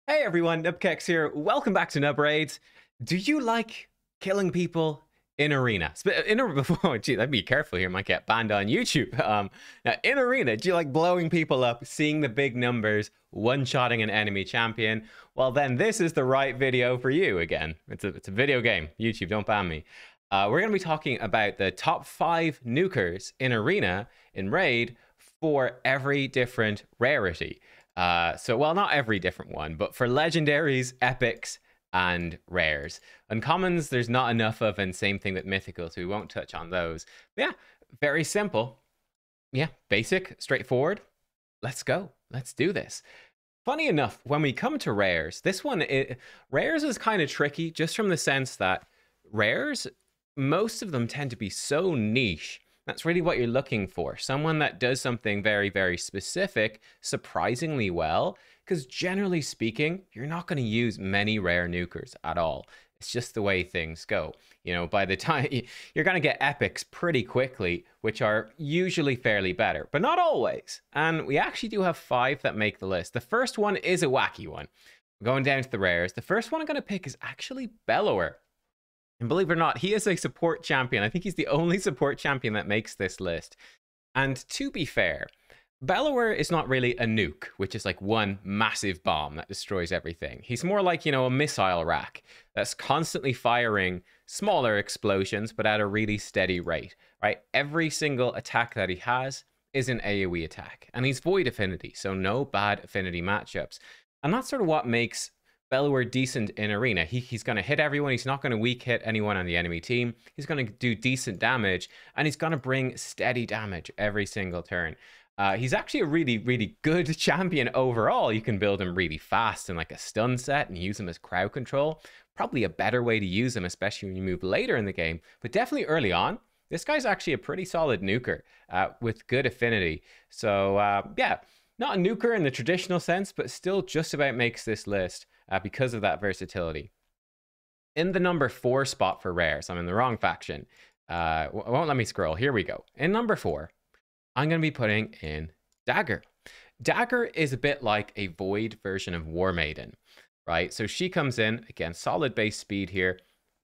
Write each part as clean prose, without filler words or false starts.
Hey everyone, nubkeks here. Welcome back to Nub Raids. Do you like killing people in arena? Before, gee, let me be careful here. Might get banned on YouTube. Now in arena, do you like blowing people up, seeing the big numbers, one-shotting an enemy champion? Well, then this is the right video for you. Again, it's a video game. YouTube, don't ban me. We're gonna be talking about the top 5 nukers in arena in raid for every different rarity. Well, not every different one, but for legendaries, epics, and rares. Uncommons, there's not enough of, and same thing with mythical, so we won't touch on those. But yeah, very simple. Yeah, basic, straightforward. Let's go. Let's do this. Funny enough, when we come to rares, rares is kind of tricky just from the sense that rares, most of them tend to be so niche. That's really what you're looking for. Someone that does something very, very specific, surprisingly well, because generally speaking, you're not going to use many rare nukers at all. It's just the way things go. You know, by the time you're going to get epics pretty quickly, which are usually fairly better, but not always. And we actually do have 5 that make the list. The first one is a wacky one. Going down to the rares, the first one I'm going to pick is actually Bellower. And believe it or not, he is a support champion. I think he's the only support champion that makes this list. And to be fair, Bellower is not really a nuke, which is like one massive bomb that destroys everything. He's more like, you know, a missile rack that's constantly firing smaller explosions, but at a really steady rate, right? Every single attack that he has is an AoE attack. And he's void affinity, so no bad affinity matchups. And that's sort of what makes Bellower decent in arena. He's going to hit everyone. He's not going to weak hit anyone on the enemy team. He's going to do decent damage, and he's going to bring steady damage every single turn. He's actually a really, really good champion overall. You can build him really fast in like a stun set and use him as crowd control. Probably a better way to use him, especially when you move later in the game. But definitely early on, this guy's actually a pretty solid nuker with good affinity. So yeah, not a nuker in the traditional sense, but still just about makes this list. Because of that versatility. In the number 4 spot for rares, I'm in the wrong faction. Won't let me scroll. Here we go. In number 4, I'm going to be putting in Dagger. Dagger is a bit like a void version of War Maiden, right? So she comes in, again, solid base speed here.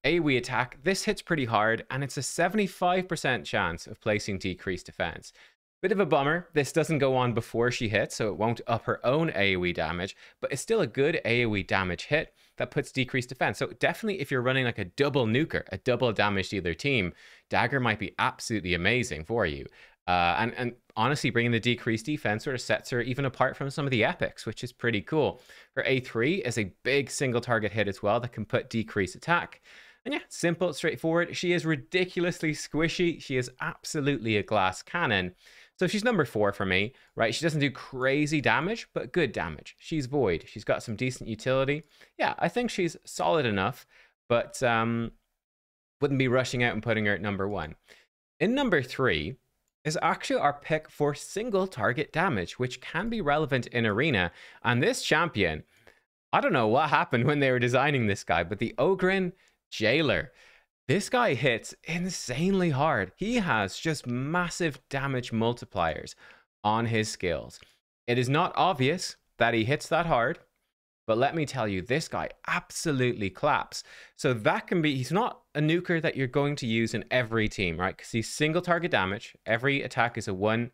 AoE attack, this hits pretty hard, and it's a 75% chance of placing decreased defense. Bit of a bummer, this doesn't go on before she hits, so it won't up her own AoE damage, but it's still a good AoE damage hit that puts decreased defense. So definitely if you're running like a double nuker, a double damage to either team, Dagger might be absolutely amazing for you. And honestly, bringing the decreased defense sort of sets her even apart from some of the epics, which is pretty cool. Her A3 is a big single target hit as well that can put decreased attack. And yeah, simple, straightforward. She is ridiculously squishy. She is absolutely a glass cannon. So she's number 4 for me, right? She doesn't do crazy damage, but good damage. She's void. She's got some decent utility. Yeah, I think she's solid enough, but wouldn't be rushing out and putting her at number 1. In number 3 is actually our pick for single target damage, which can be relevant in arena. And this champion, I don't know what happened when they were designing this guy, but the Ogre Jailer. This guy hits insanely hard. He has just massive damage multipliers on his skills. It is not obvious that he hits that hard, but let me tell you, this guy absolutely claps. So that can be, he's not a nuker that you're going to use in every team, right? Because he's single target damage. Every attack is a one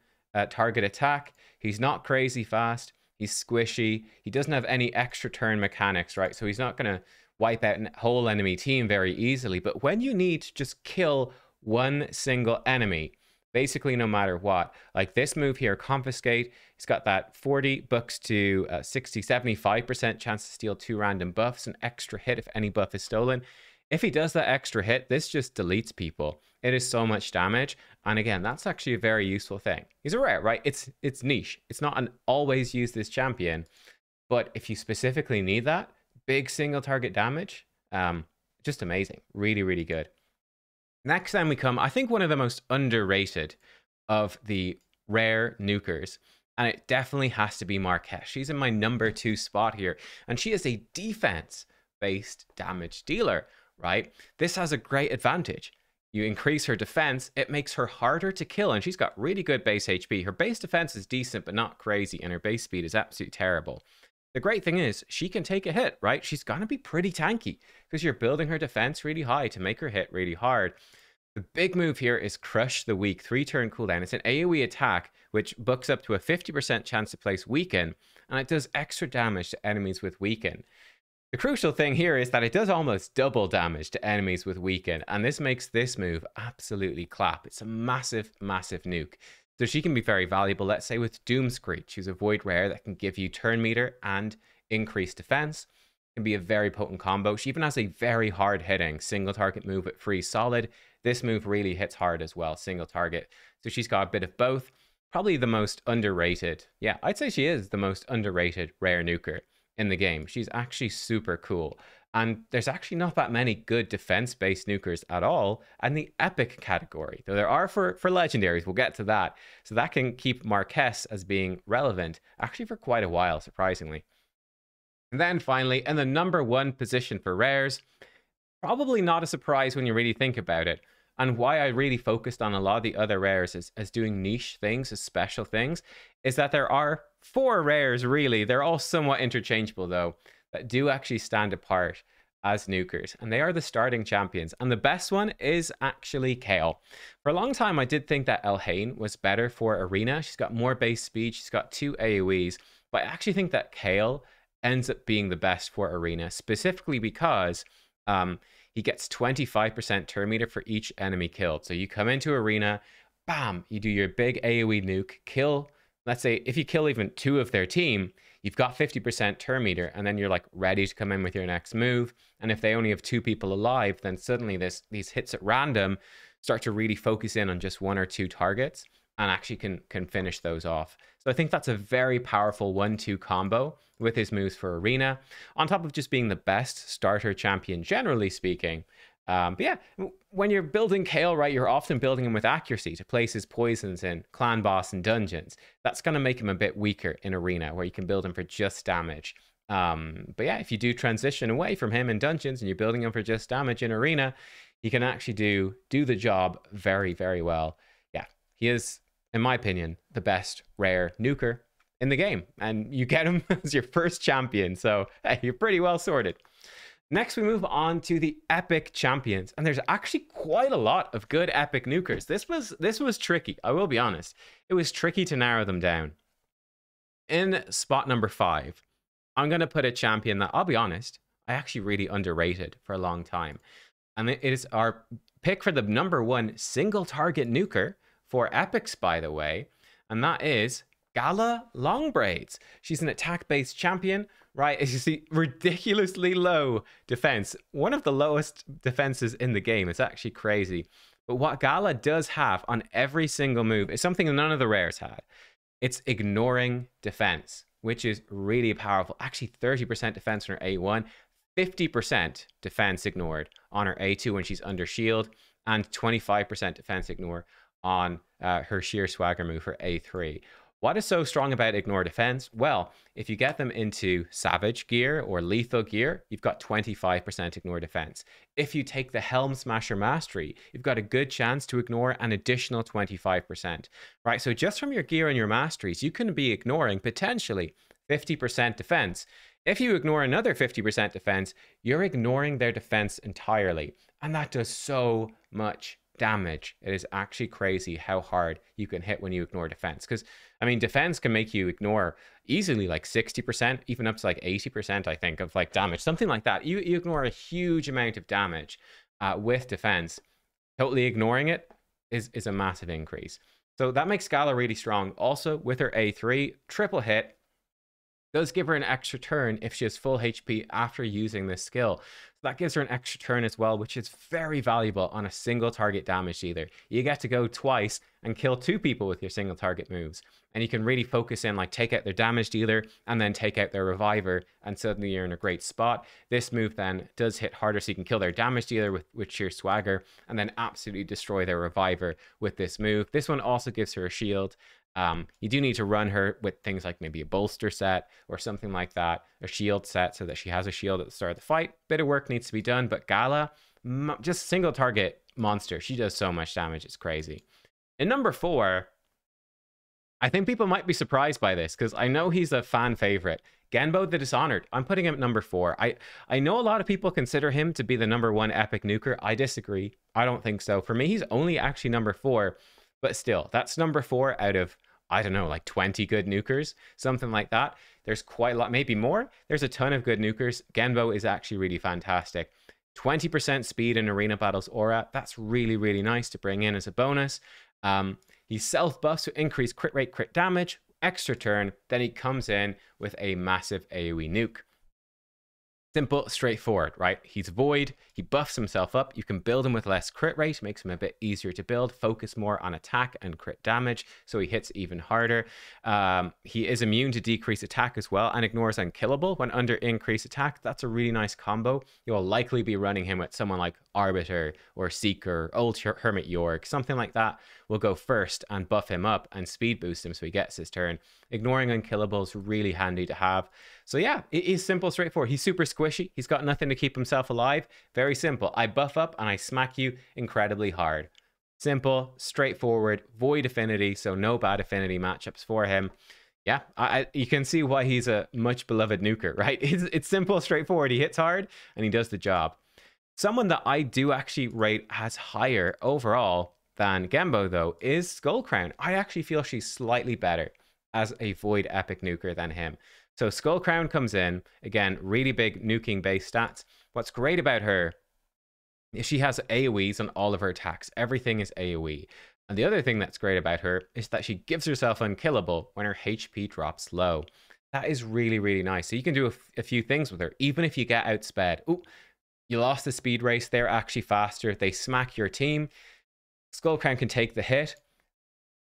target attack. He's not crazy fast. He's squishy. He doesn't have any extra turn mechanics, right? So he's not going to wipe out a whole enemy team very easily. But when you need to just kill one single enemy, basically no matter what, like this move here, Confiscate, he's got that 40 bucks to 60, 75% chance to steal 2 random buffs, an extra hit if any buff is stolen. If he does that extra hit, this just deletes people. It is so much damage. And again, that's actually a very useful thing. He's a rare, right? It's niche. It's not an always use this champion. But if you specifically need that, big single target damage, just amazing. Really, really good. Next time we come, I think one of the most underrated of the rare nukers, and it definitely has to be Marquette. She's in my number 2 spot here, and she is a defense-based damage dealer, right? This has a great advantage. You increase her defense, it makes her harder to kill, and she's got really good base HP. Her base defense is decent, but not crazy, and her base speed is absolutely terrible. The great thing is she can take a hit, right? She's going to be pretty tanky because you're building her defense really high to make her hit really hard. The big move here is Crush the Weak, 3-turn cooldown. It's an AoE attack, which books up to a 50% chance to place Weaken, and it does extra damage to enemies with Weaken. The crucial thing here is that it does almost double damage to enemies with Weaken, and this makes this move absolutely clap. It's a massive, massive nuke. So she can be very valuable, let's say with Doom Screech. She's a void rare that can give you turn meter and increased defense. Can be a very potent combo. She even has a very hard hitting single target move with Freeze Solid. This move really hits hard as well, single target. So she's got a bit of both. Probably the most underrated. Yeah, I'd say she is the most underrated rare nuker in the game. She's actually super cool. And there's actually not that many good defense-based nukers at all in the epic category. Though there are for legendaries, we'll get to that. So that can keep Marquette as being relevant, actually for quite a while, surprisingly. And then finally, in the #1 position for rares, probably not a surprise when you really think about it. And why I really focused on a lot of the other rares as doing niche things, as special things, is that there are 4 rares, really. They're all somewhat interchangeable, though, that do actually stand apart as nukers. And they are the starting champions. And the best one is actually Kale. For a long time, I did think that Elhain was better for Arena. She's got more base speed. She's got 2 AoEs. But I actually think that Kale ends up being the best for Arena, specifically because he gets 25% turn meter for each enemy killed. So you come into Arena, bam, you do your big AoE nuke, kill, let's say if you kill even 2 of their team, you've got 50% turn meter, and then you're like ready to come in with your next move. And if they only have 2 people alive, then suddenly these hits at random start to really focus in on just 1 or 2 targets and actually can finish those off. So I think that's a very powerful 1-2 combo with his moves for Arena, on top of just being the best starter champion, generally speaking. But yeah, when you're building Kale, right, you're often building him with accuracy to place his poisons in clan boss and dungeons. That's going to make him a bit weaker in Arena, where you can build him for just damage. But yeah, if you do transition away from him in dungeons and you're building him for just damage in Arena, he can actually do the job very, very well. Yeah, he is, in my opinion, the best rare nuker in the game, and you get him as your first champion, so hey, you're pretty well sorted. Next, we move on to the epic champions, and there's actually quite a lot of good epic nukers. This was tricky, I will be honest. It was tricky to narrow them down. In spot number 5, I'm going to put a champion that, I'll be honest, I actually really underrated for a long time. And it is our pick for the #1 single target nuker for epics, by the way, and that is Gala Longbraids. She's an attack-based champion, right? As you see, ridiculously low defense. One of the lowest defenses in the game. It's actually crazy. But what Gala does have on every single move is something none of the rares had. It's ignoring defense, which is really powerful. Actually, 30% defense on her A1, 50% defense ignored on her A2 when she's under shield, and 25% defense ignore on her sheer swagger move for A3. What is so strong about ignore defense? Well, if you get them into savage gear or lethal gear, you've got 25% ignore defense. If you take the Helm Smasher Mastery, you've got a good chance to ignore an additional 25%, right? So just from your gear and your masteries, you can be ignoring potentially 50% defense. If you ignore another 50% defense, you're ignoring their defense entirely. And that does so much damage. It is actually crazy how hard you can hit when you ignore defense. Because, I mean, defense can make you ignore easily like 60%, even up to like 80%, I think, of like damage. Something like that. You ignore a huge amount of damage with defense. Totally ignoring it is a massive increase. So that makes Gala really strong. Also, with her A3, triple hit does give her an extra turn if she has full HP after using this skill. So that gives her an extra turn as well, which is very valuable on a single target damage dealer. You get to go twice and kill 2 people with your single target moves. And you can really focus in, like, take out their damage dealer and then take out their reviver, and suddenly you're in a great spot. This move then does hit harder, so you can kill their damage dealer with sheer swagger and then absolutely destroy their reviver with this move. This one also gives her a shield. You do need to run her with things like maybe a bolster set or something like that, a shield set, so that she has a shield at the start of the fight. Bit of work needs to be done, but Gala, just single target monster. She does so much damage, it's crazy. In number 4, I think people might be surprised by this because I know he's a fan favorite. Genbo the Dishonored, I'm putting him at number 4. I know a lot of people consider him to be the number 1 epic nuker. I disagree. I don't think so. For me, he's only actually number 4, but still, that's number 4 out of, I don't know, like 20 good nukers, something like that. There's quite a lot, maybe more. There's a ton of good nukers. Genbo is actually really fantastic. 20% speed in arena battles aura. That's really, really nice to bring in as a bonus. He self-buffs to increase crit rate, crit damage, extra turn. Then he comes in with a massive AoE nuke. Simple, straightforward, right? He's void. He buffs himself up. You can build him with less crit rate, makes him a bit easier to build. Focus more on attack and crit damage, so he hits even harder. He is immune to decreased attack as well, and ignores unkillable when under increased attack. That's a really nice combo. You'll likely be running him with someone like Arbiter or Seeker, Old Hermit York, something like that. Will go first and buff him up and speed boost him so he gets his turn. Ignoring unkillable is really handy to have. So yeah, it is simple, straightforward. He's super squishy. He's got nothing to keep himself alive. Very simple. I buff up and I smack you incredibly hard. Simple, straightforward, void affinity, so no bad affinity matchups for him. Yeah, you can see why he's a much beloved nuker, right? It's simple, straightforward. He hits hard and he does the job. Someone that I do actually rate as higher overall than Genbo, though, is Skullcrown. I actually feel she's slightly better as a void epic nuker than him. So Skullcrown comes in, again, really big nuking base stats. What's great about her is she has AoEs on all of her attacks. Everything is AoE. And the other thing that's great about her is that she gives herself unkillable when her HP drops low. That is really, really nice. So you can do a few things with her, even if you get outsped. Ooh, you lost the speed race. They're actually faster. They smack your team. Skullcrown can take the hit.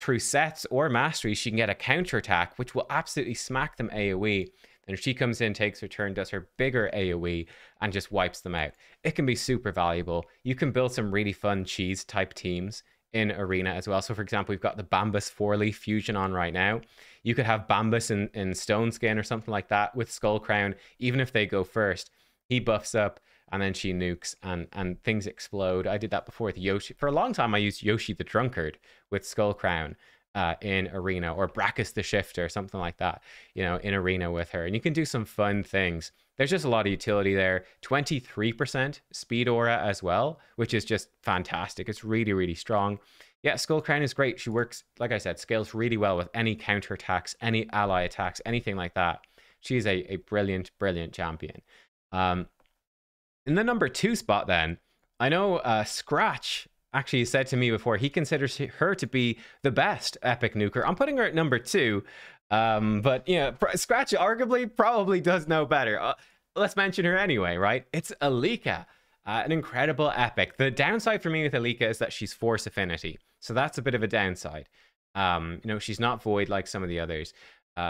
Through sets or mastery, she can get a counterattack, which will absolutely smack them AoE. Then she comes in, takes her turn, does her bigger AoE, and just wipes them out. It can be super valuable. You can build some really fun cheese type teams in Arena as well. So for example, we've got the Bambus 4-leaf fusion on right now. You could have Bambus in Stone Skin or something like that with Skullcrown. Even if they go first, he buffs up and then she nukes and things explode. I did that before with Yoshi. For a long time, I used Yoshi the Drunkard with Skullcrown in Arena, or Brachus the Shifter, something like that, you know, in Arena with her. And you can do some fun things. There's just a lot of utility there. 23% speed aura as well, which is just fantastic. It's really, really strong. Yeah, Skullcrown is great. She works, like I said, scales really well with any counterattacks, any ally attacks, anything like that. She's a brilliant, brilliant champion. In the number 2 spot then, I know Scratch actually said to me before he considers her to be the best epic nuker. I'm putting her at number 2, but yeah, Scratch arguably probably does know better. Let's mention her anyway, right? It's Alika, an incredible epic. The downside for me with Alika is that she's Force Affinity, so that's a bit of a downside. You know, she's not void like some of the others,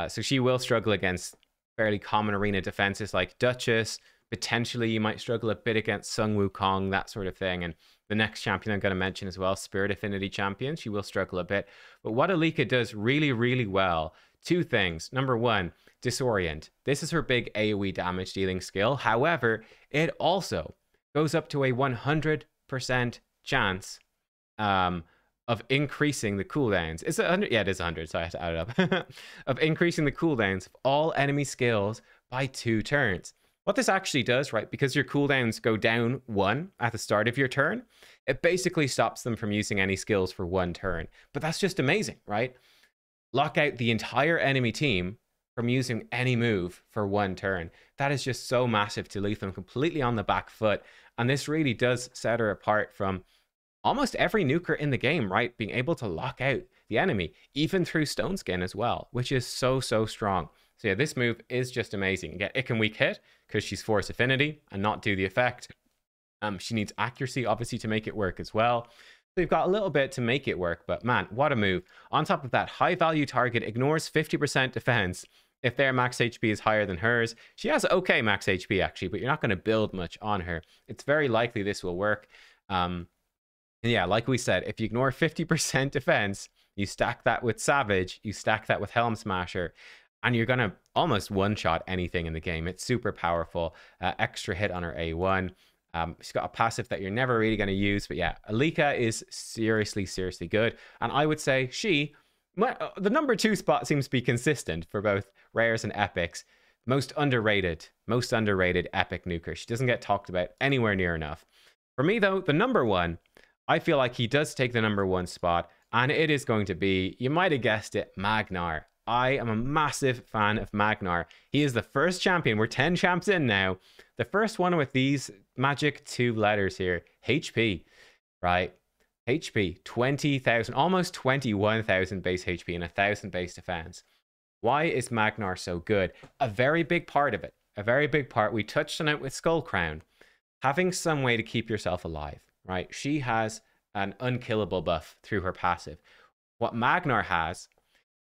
so she will struggle against fairly common arena defenses like Duchess. Potentially, you might struggle a bit against Sung Wukong, that sort of thing. And the next champion I'm going to mention as well, Spirit Affinity champion, she will struggle a bit. But what Alika does really, really well, 2 things. Number 1, Disorient. This is her big AoE damage dealing skill. However, it also goes up to a 100% chance of increasing the cooldowns. Is it 100? Yeah, it is 100, so I have to add it up. Of increasing the cooldowns of all enemy skills by 2 turns. What this actually does, right, because your cooldowns go down 1 at the start of your turn, it basically stops them from using any skills for 1 turn. But that's just amazing, right? Lock out the entire enemy team from using any move for 1 turn. That is just so massive to leave them completely on the back foot. And this really does set her apart from almost every nuker in the game, right? Being able to lock out the enemy, even through Stone Skin as well, which is so, so strong. So yeah, this move is just amazing. Again, it can weak hit because she's Force Affinity and not do the effect. She needs accuracy, obviously, to make it work as well. So you've got a little bit to make it work, but man, what a move. On top of that, high value target ignores 50% defense if their max HP is higher than hers. She has okay max HP actually, but you're not going to build much on her. It's very likely this will work. And yeah, like we said, if you ignore 50% defense, you stack that with Savage, you stack that with Helm Smasher, and you're going to almost one-shot anything in the game. It's super powerful. Extra hit on her A1. She's got a passive that you're never really going to use. But yeah, Alika is seriously, seriously good. And I would say the number 2 spot seems to be consistent for both rares and epics. most underrated epic nuker. She doesn't get talked about anywhere near enough. For me, though, the number one, I feel like he does take the number one spot, and it is going to be, you might have guessed it, Magnar. I am a massive fan of Magnar. He is the first champion. We're 10 champs in now. The first one with these magic 2 letters here. HP, right? HP, 20,000, almost 21,000 base HP and 1,000 base defense. Why is Magnar so good? A very big part of it. A very big part. We touched on it with Skull Crown. Having some way to keep yourself alive, right? She has an unkillable buff through her passive. What Magnar has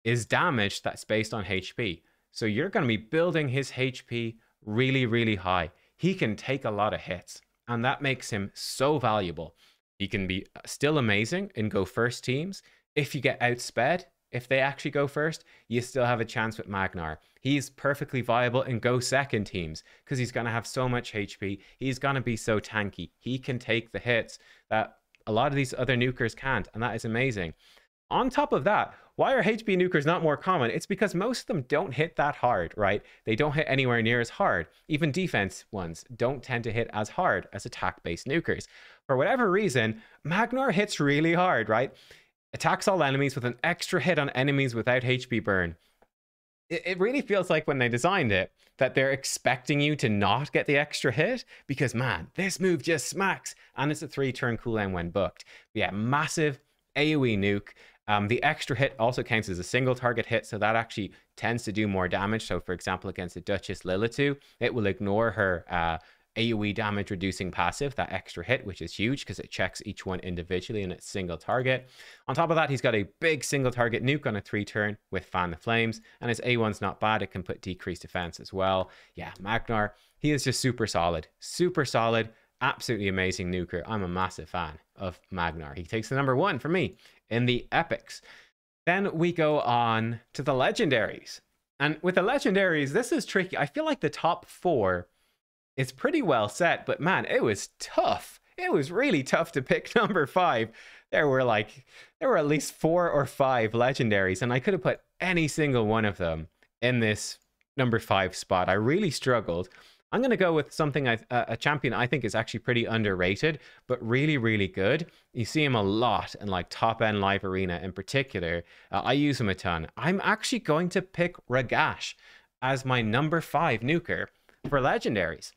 is damage that's based on HP. So you're going to be building his HP really, really high. He can take a lot of hits, and that makes him so valuable. He can be still amazing in go first teams. If you get outsped, if they actually go first, you still have a chance with Magnar. He's perfectly viable in go second teams because he's going to have so much HP. He's going to be so tanky. He can take the hits that a lot of these other nukers can't, and that is amazing. On top of that, why are HP nukers not more common? It's because most of them don't hit that hard, right? They don't hit anywhere near as hard. Even defense ones don't tend to hit as hard as attack-based nukers. For whatever reason, Magnar hits really hard, right? Attacks all enemies with an extra hit on enemies without HP burn. It really feels like when they designed it that they're expecting you to not get the extra hit because, man, this move just smacks. And it's a 3-turn cooldown when booked. But yeah, massive AoE nuke. The extra hit also counts as a single target hit, so that actually tends to do more damage. So, for example, against the Duchess Lilitu, it will ignore her AoE damage reducing passive, that extra hit, which is huge because it checks each one individually and it's single target. On top of that, he's got a big single target nuke on a 3-turn with Fan the Flames, and his A1's not bad. It can put decreased defense as well. Yeah, Magnar, he is just super solid, absolutely amazing nuker. I'm a massive fan of Magnar. He takes the number one for me in the epics. Then we go on to the legendaries. And with the legendaries, this is tricky. I feel like the top 4 is pretty well set, but man, it was tough. It was really tough to pick number 5. There were at least 4 or 5 legendaries, and I could have put any single one of them in this number 5 spot. I really struggled. I'm going to go with something, a champion I think is actually pretty underrated, but really, really good. You see him a lot in like top-end live arena in particular. I use him a ton. I'm actually going to pick Ragash as my number 5 nuker for legendaries.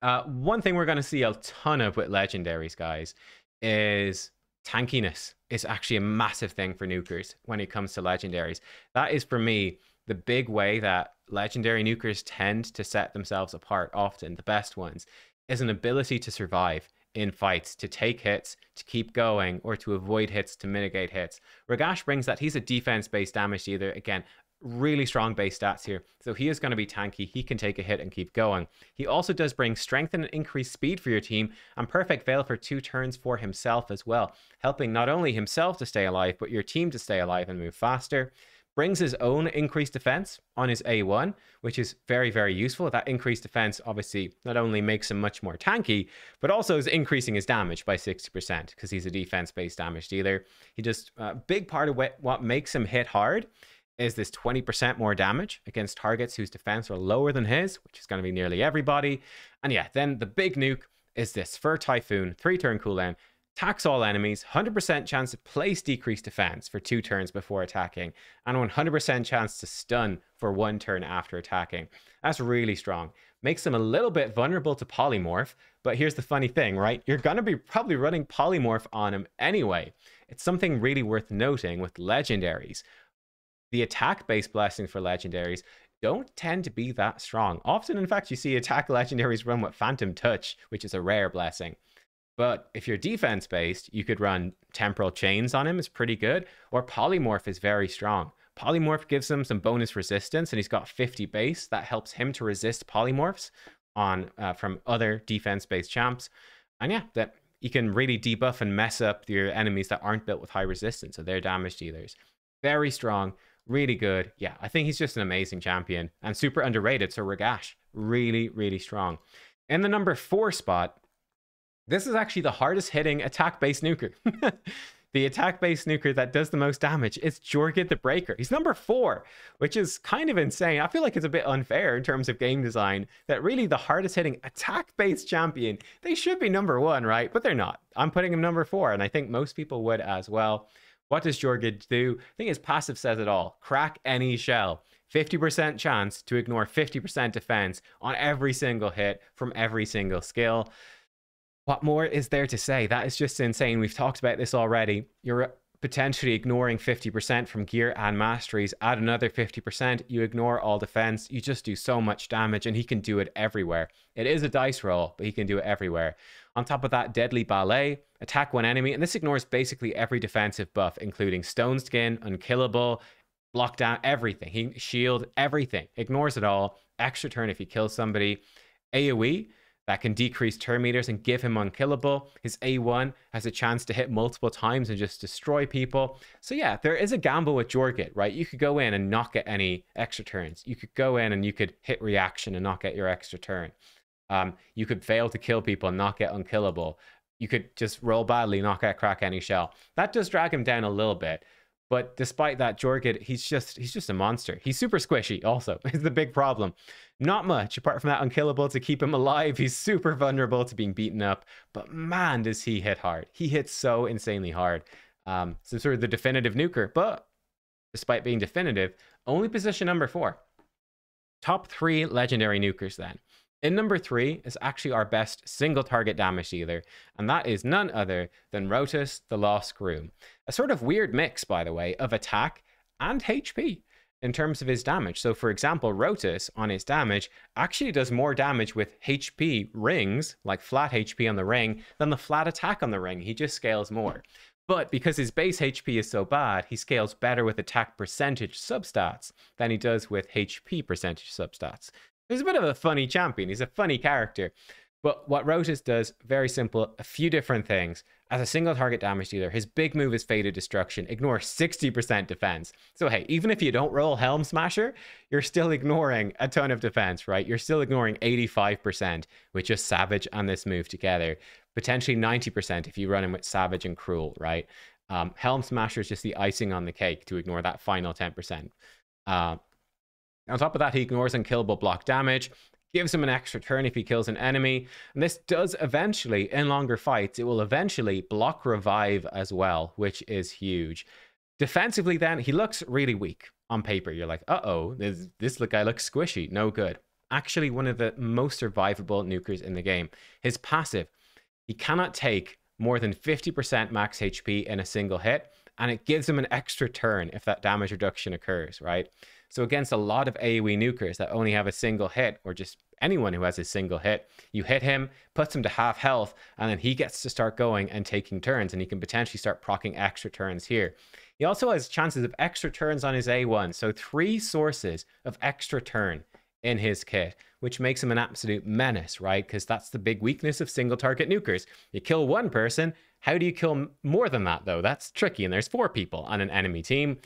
One thing we're going to see a ton of with legendaries, guys, is tankiness is actually a massive thing for nukers when it comes to legendaries. That is, for me, the big way that legendary nukers tend to set themselves apart, often the best ones, is an ability to survive in fights, to take hits, to keep going, or to avoid hits, to mitigate hits. Ragash brings that. He's a defense-based damage dealer. Again, really strong base stats here. So he is going to be tanky. He can take a hit and keep going. He also does bring strength and increased speed for your team, and perfect veil for 2 turns for himself as well, helping not only himself to stay alive, but your team to stay alive and move faster. Brings his own increased defense on his A1, which is very, very useful. That increased defense obviously not only makes him much more tanky, but also is increasing his damage by 60% because he's a defense-based damage dealer. He just, a big part of what makes him hit hard is this 20% more damage against targets whose defense are lower than his, which is going to be nearly everybody. And yeah, then the big nuke is this Fur Typhoon, 3-turn cooldown, attacks all enemies, 100% chance to place decreased defense for 2 turns before attacking, and 100% chance to stun for 1 turn after attacking. That's really strong. Makes them a little bit vulnerable to polymorph, but here's the funny thing, right? You're going to be probably running polymorph on him anyway. It's something really worth noting with legendaries. The attack-based blessings for legendaries don't tend to be that strong. Often, in fact, you see attack legendaries run with Phantom Touch, which is a rare blessing. But if you're defense-based, you could run Temporal Chains on him, is pretty good, or Polymorph is very strong. Polymorph gives him some bonus resistance, and he's got 50 base. That helps him to resist Polymorphs on from other defense-based champs. And yeah, that you can really debuff and mess up your enemies that aren't built with high resistance, so they're damage dealers. Very strong, really good. Yeah, I think he's just an amazing champion, and super underrated, so Ragash, really, really strong. In the number 4 spot, this is actually the hardest hitting attack-based nuker. the attack-based nuker that does the most damage is Jorgett the Breaker. He's number 4, which is kind of insane. I feel like it's a bit unfair in terms of game design that really the hardest hitting attack-based champion, they should be number 1, right? But they're not. I'm putting him number 4, and I think most people would as well. What does Jorgett do? I think his passive says it all. Crack any shell. 50% chance to ignore 50% defense on every single hit from every single skill. What more is there to say? That is just insane. We've talked about this already. You're potentially ignoring 50% from gear and masteries. Add another 50%, you ignore all defense. You just do so much damage, and he can do it everywhere. It is a dice roll, but he can do it everywhere. On top of that, Deadly Ballet, attack one enemy, and this ignores basically every defensive buff, including Stone Skin, Unkillable, block down, everything. He shield, everything. Ignores it all. Extra turn if he kills somebody. AoE, that can decrease turn meters and give him unkillable. His A1 has a chance to hit multiple times and just destroy people. So yeah, there is a gamble with Jorgett, right? You could go in and not get any extra turns. You could go in and you could hit reaction and not get your extra turn. You could fail to kill people and not get unkillable. You could just roll badly, not get crack any shell. That does drag him down a little bit. But despite that, Jorgett, he's just a monster. He's super squishy also, is the big problem. Not much, apart from that unkillable to keep him alive. He's super vulnerable to being beaten up. But man, does he hit hard. He hits so insanely hard. So sort of the definitive nuker. But despite being definitive, only position number 4. Top 3 legendary nukers then. In number 3 is actually our best single target damage dealer, and that is none other than Rotis, the Lost Groom. A sort of weird mix, by the way, of attack and HP in terms of his damage. So for example, Rotis on his damage actually does more damage with HP rings, like flat HP on the ring, than the flat attack on the ring. He just scales more. But because his base HP is so bad, he scales better with attack percentage substats than he does with HP percentage substats. He's a bit of a funny champion. He's a funny character. But what Rotis does, very simple, a few different things. As a single target damage dealer, his big move is Fated Destruction. Ignore 60% defense. So hey, even if you don't roll Helm Smasher, you're still ignoring a ton of defense, right? You're still ignoring 85% with just Savage and this move together. Potentially 90% if you run him with Savage and Cruel, right? Helm Smasher is just the icing on the cake to ignore that final 10%. On top of that, he ignores unkillable block damage, gives him an extra turn if he kills an enemy, and this does eventually, in longer fights, it will eventually block revive as well, which is huge. Defensively then, he looks really weak on paper. You're like, uh-oh, this guy looks squishy, no good. Actually, one of the most survivable nukers in the game. His passive, he cannot take more than 50% max HP in a single hit, and it gives him an extra turn if that damage reduction occurs, right? So against a lot of AoE nukers that only have a single hit, or just anyone who has a single hit, you hit him, puts him to half health, and then he gets to start going and taking turns, and he can potentially start proccing extra turns here. He also has chances of extra turns on his A1, so 3 sources of extra turn in his kit, which makes him an absolute menace, right? Because that's the big weakness of single target nukers. You kill one person, how do you kill more than that though? That's tricky, and there's 4 people on an enemy team.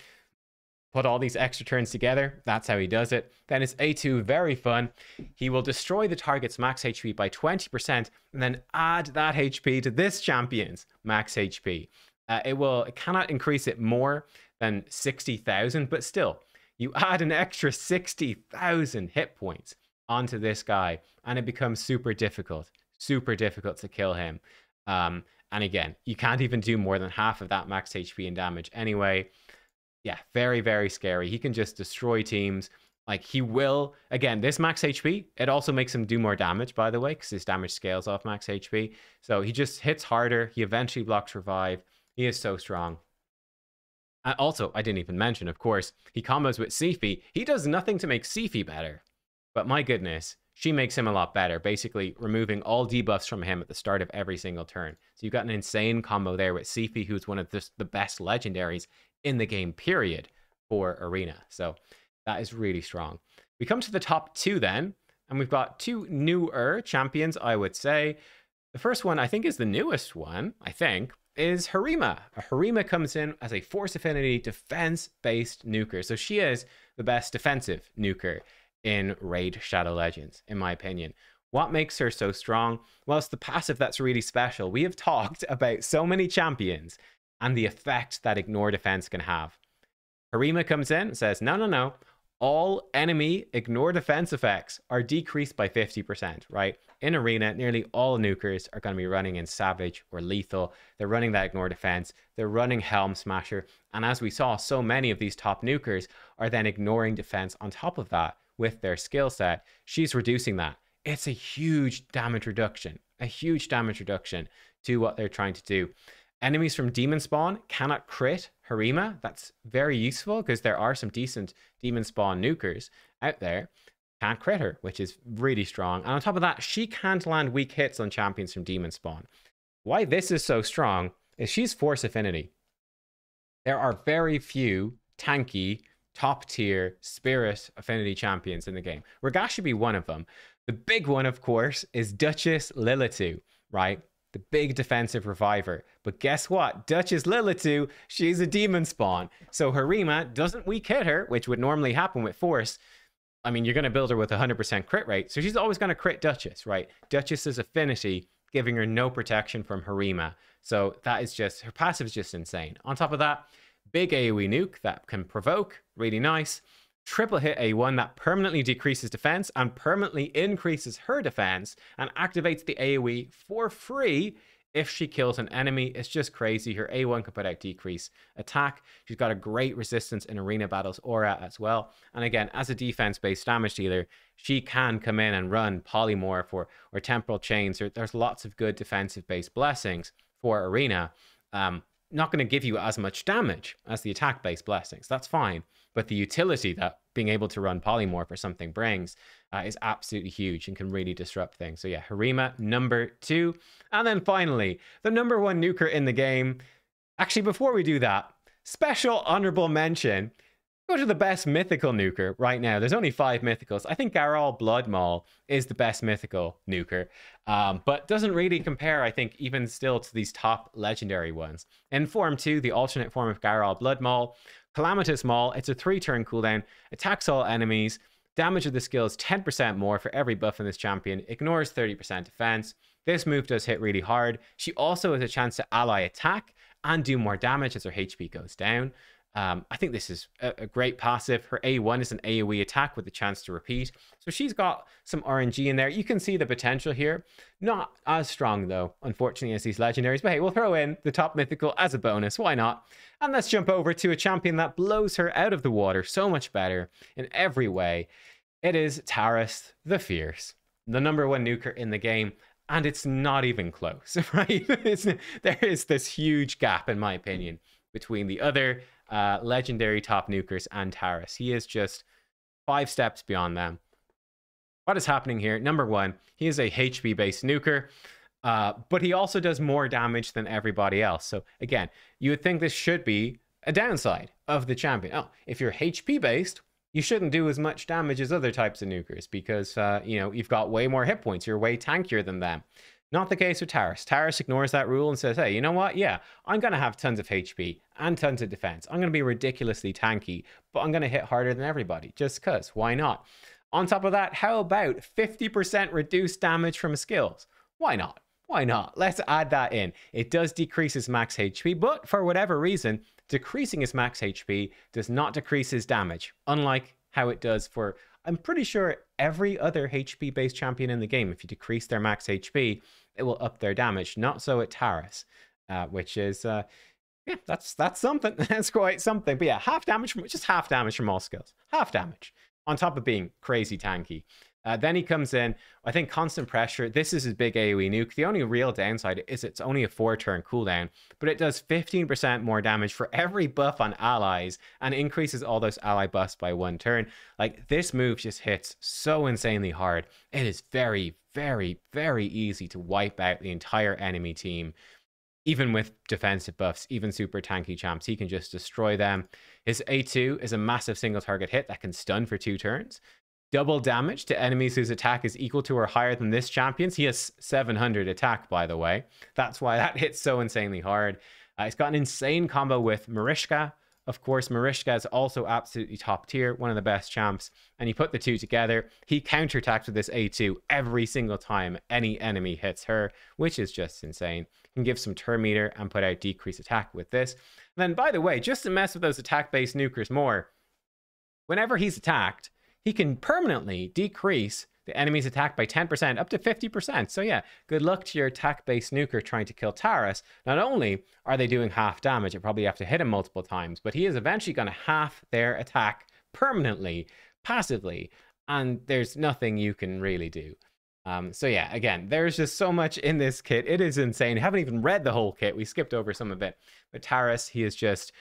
Put all these extra turns together, that's how he does it. Then his A2, very fun. He will destroy the target's max HP by 20% and then add that HP to this champion's max HP. It cannot increase it more than 60,000, but still, you add an extra 60,000 hit points onto this guy, and it becomes super difficult to kill him. And again, you can't even do more than half of that max HP and damage anyway. Yeah, very, very scary. He can just destroy teams. Like, he will, again, this max HP, it also makes him do more damage, by the way, because his damage scales off max HP. So he just hits harder. He eventually blocks revive. He is so strong. Also, I didn't even mention, of course, he combos with Sifi. He does nothing to make Sifi better. But my goodness, she makes him a lot better, basically removing all debuffs from him at the start of every single turn. So you've got an insane combo there with Sifi, who's one of the best legendaries in the game, period, for Arena. So that is really strong. We come to the top 2 then, and we've got 2 newer champions, I would say. The first one, I think, is the newest one, is Harima. Harima comes in as a Force Affinity defense-based nuker. So she is the best defensive nuker in Raid Shadow Legends, in my opinion. What makes her so strong? Well, it's the passive that's really special. We have talked about so many champions and the effect that ignore defense can have. Harima comes in and says, no, no, no. All enemy ignore defense effects are decreased by 50%, right? In Arena, nearly all nukers are going to be running in Savage or Lethal. They're running that ignore defense. They're running Helm Smasher. And as we saw, so many of these top nukers are then ignoring defense on top of that with their skill set. She's reducing that. It's a huge damage reduction. A huge damage reduction to what they're trying to do. Enemies from Demon Spawn cannot crit Harima. That's very useful because there are some decent Demon Spawn nukers out there. Can't crit her, which is really strong. And on top of that, she can't land weak hits on champions from Demon Spawn. Why this is so strong is she's Force Affinity. There are very few tanky, top tier Spirit Affinity champions in the game. Ragash should be one of them. The big one, of course, is Duchess Lilitu, right? The big defensive reviver. But guess what? Duchess Lilitu, she's a demon spawn. So Harima doesn't weak hit her, which would normally happen with Force. I mean, you're going to build her with 100% crit rate. So she's always going to crit Duchess, right? Duchess's affinity, giving her no protection from Harima. So that is just, her passive is just insane. On top of that, big AoE nuke that can provoke, really nice. Triple hit A1 that permanently decreases defense and permanently increases her defense and activates the AoE for free if she kills an enemy. It's just crazy. Her A1 can put out decrease attack. She's got a great resistance in arena battles aura as well. And again, as a defense-based damage dealer, she can come in and run polymorph or temporal chains. There's lots of good defensive-based blessings for arena. Not going to give you as much damage as the attack-based blessings. That's fine. But the utility that being able to run polymorph or something brings is absolutely huge and can really disrupt things. So yeah, Harima, number 2. And then finally, the number 1 nuker in the game. Actually, before we do that, special honorable mention. Go to the best mythical nuker right now. There's only 5 mythicals. I think Garral Bloodmaul is the best mythical nuker, but doesn't really compare, I think, even still to these top legendary ones. In Form 2, the alternate form of Garral Bloodmaul, Calamitous Maul, it's a 3-turn cooldown, attacks all enemies, damage of the skill is 10% more for every buff in this champion, ignores 30% defense. This move does hit really hard. She also has a chance to ally attack and do more damage as her HP goes down. I think this is a great passive. Her A1 is an AoE attack with a chance to repeat. So she's got some RNG in there. You can see the potential here. Not as strong, though, unfortunately, as these legendaries. But hey, we'll throw in the top mythical as a bonus. Why not? And let's jump over to a champion that blows her out of the water so much better in every way. It is Taurus the Fierce, the number 1 nuker in the game. And it's not even close, right? There is this huge gap, in my opinion, between the other legendary top nukers and Taurus. He is just 5 steps beyond them. What is happening here? Number 1, he is a HP based nuker, but he also does more damage than everybody else. So again, you would think this should be a downside of the champion. Oh, if you're HP based, you shouldn't do as much damage as other types of nukers because you've got way more hit points. You're way tankier than them. Not the case with Taurus. Taurus ignores that rule and says, hey, you know what? Yeah, I'm going to have tons of HP and tons of defense. I'm going to be ridiculously tanky, but I'm going to hit harder than everybody just because. Why not? On top of that, how about 50% reduced damage from skills? Why not? Why not? Let's add that in. It does decrease his max HP, but for whatever reason, decreasing his max HP does not decrease his damage, unlike how it does for, I'm pretty sure, every other HP-based champion in the game. If you decrease their max HP, it will up their damage. Not so at Taurus, which is, yeah, that's something. That's quite something. But yeah, half damage from all skills. Half damage, on top of being crazy tanky. Then he comes in, I think constant pressure. This is his big AoE nuke. The only real downside is it's only a 4-turn cooldown, but it does 15% more damage for every buff on allies and increases all those ally buffs by 1 turn. Like, this move just hits so insanely hard. It is very, very, very easy to wipe out the entire enemy team. Even with defensive buffs, even super tanky champs, he can just destroy them. His A2 is a massive single target hit that can stun for 2 turns. Double damage to enemies whose attack is equal to or higher than this champion's. He has 700 attack, by the way. That's why that hits so insanely hard. He's got an insane combo with Marishka, Of course, Marishka is also absolutely top tier, one of the best champs. And you put the two together, he counterattacks with this A2 every single time any enemy hits her, which is just insane. You can give some turn meter and put out decrease attack with this. And then, by the way, just to mess with those attack-based nukers more, whenever he's attacked, he can permanently decrease the enemy's attack by 10%, up to 50%. So yeah, good luck to your attack-based nuker trying to kill Taurus. Not only are they doing half damage, you probably have to hit him multiple times, but he is eventually going to half their attack permanently, passively, and there's nothing you can really do. So yeah, again, there's just so much in this kit. It is insane. I haven't even read the whole kit. We skipped over some of it. But Taurus, he is just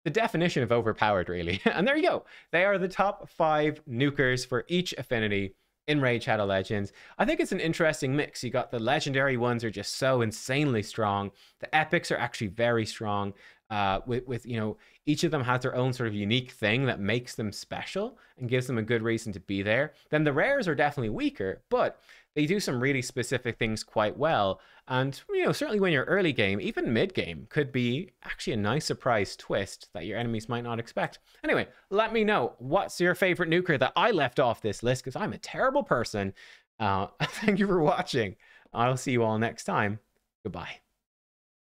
the definition of overpowered, really. And there you go. They are the top 5 nukers for each affinity in Raid Shadow Legends. I think it's an interesting mix. You got the legendary ones are just so insanely strong. The epics are actually very strong. With you know, each of them has their own sort of unique thing that makes them special and gives them a good reason to be there. Then the rares are definitely weaker, but they do some really specific things quite well. And, you know, certainly when you're early game, even mid game, could be actually a nice surprise twist that your enemies might not expect. Anyway, let me know, what's your favorite nuker that I left off this list, because I'm a terrible person. Thank you for watching. I'll see you all next time. Goodbye.